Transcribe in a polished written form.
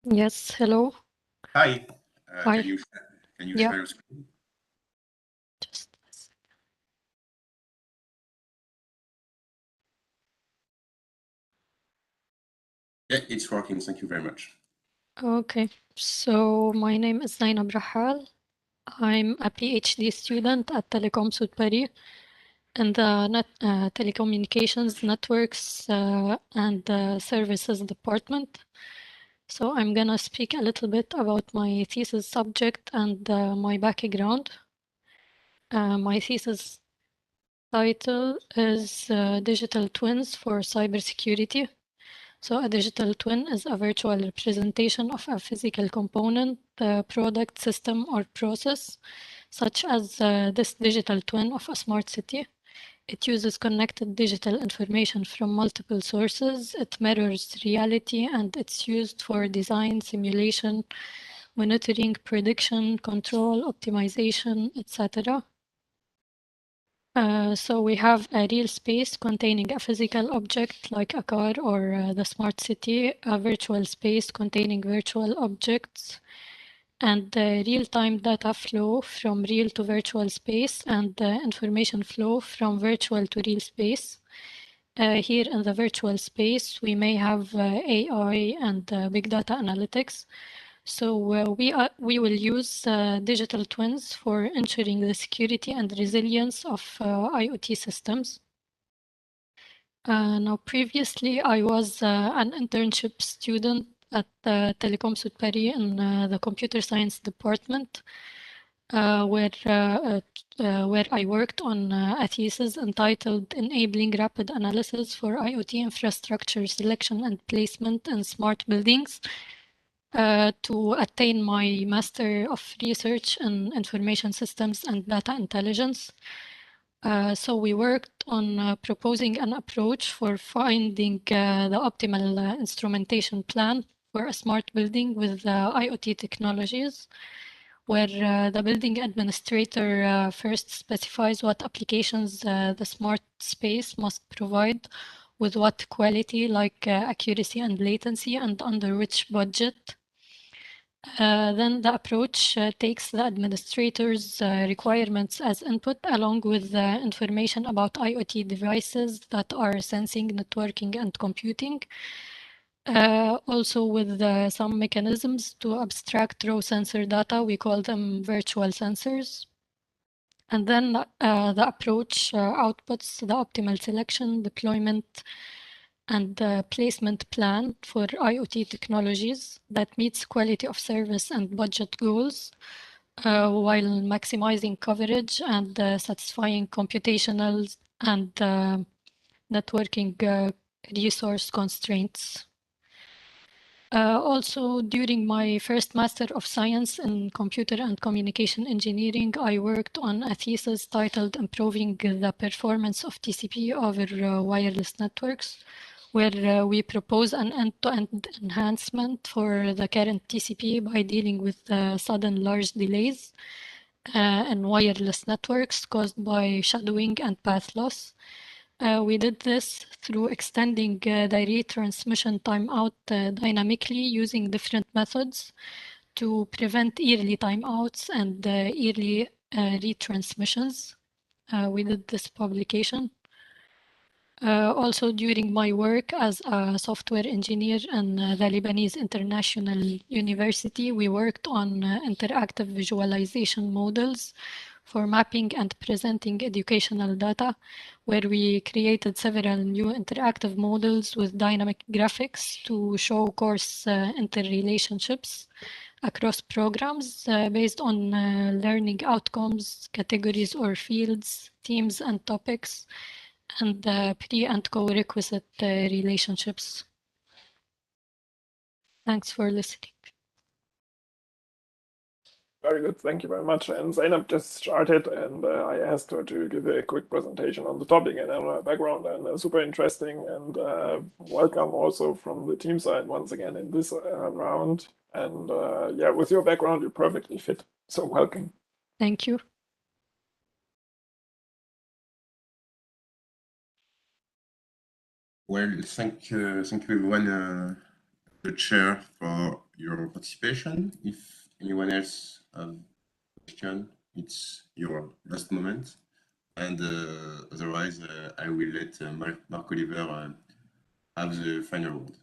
Yes, hello. Hi. Hi. Can you Yeah. share your screen? Just a second. Yeah, it's working. Thank you very much. Okay, so my name is Zeinab Ibr Ahim Rahal. I'm a PhD student at Telecom Sud Paris in the telecommunications networks and services department. So I'm gonna speak a little bit about my thesis subject and my background. My thesis title is Digital Twins for Cybersecurity. So a digital twin is a virtual representation of a physical component, product, system, or process, such as this digital twin of a smart city. It uses connected digital information from multiple sources. It mirrors reality, and it's used for design, simulation, monitoring, prediction, control, optimization, etc. So we have a real space containing a physical object like a car or the smart city, a virtual space containing virtual objects, and the real-time data flow from real to virtual space and the information flow from virtual to real space. Here in the virtual space, we may have AI and big data analytics. So we will use digital twins for ensuring the security and resilience of IoT systems. Now, previously, I was an internship student at Telecom Sud Paris in the computer science department, where I worked on a thesis entitled Enabling Rapid Analysis for IoT Infrastructure Selection and Placement in Smart Buildings. To attain my Master of Research in Information Systems and Data Intelligence. So we worked on proposing an approach for finding the optimal instrumentation plan for a smart building with IoT technologies, where the building administrator first specifies what applications the smart space must provide, with what quality, like accuracy and latency, and under which budget. Then the approach takes the administrator's requirements as input, along with the information about IoT devices that are sensing, networking, and computing. Also with some mechanisms to abstract raw sensor data, we call them virtual sensors. And then the approach outputs the optimal selection, deployment, and placement plan for IoT technologies that meets quality of service and budget goals while maximizing coverage and satisfying computational and networking resource constraints. Also, during my first Master of Science in Computer and Communication Engineering, I worked on a thesis titled Improving the Performance of TCP over Wireless Networks, where we propose an end-to-end enhancement for the current TCP by dealing with sudden large delays in wireless networks caused by shadowing and path loss. We did this through extending the retransmission timeout dynamically using different methods to prevent early timeouts and early retransmissions. We did this publication. Also, during my work as a software engineer in the Lebanese International University, we worked on interactive visualization models for mapping and presenting educational data, where we created several new interactive models with dynamic graphics to show course interrelationships across programs based on learning outcomes, categories or fields, themes and topics, and pre and co-requisite relationships. Thanks for listening. Very good, thank you very much. And Zeinab just started, and I asked her to give a quick presentation on the topic and on her background, and super interesting. And welcome also from the team side once again in this round. And yeah, with your background, you're perfectly fit. So welcome. Thank you. Well, thank you everyone, the chair, for your participation. If anyone else have a question, it's your last moment. And otherwise, I will let Marc Oliver have the final word.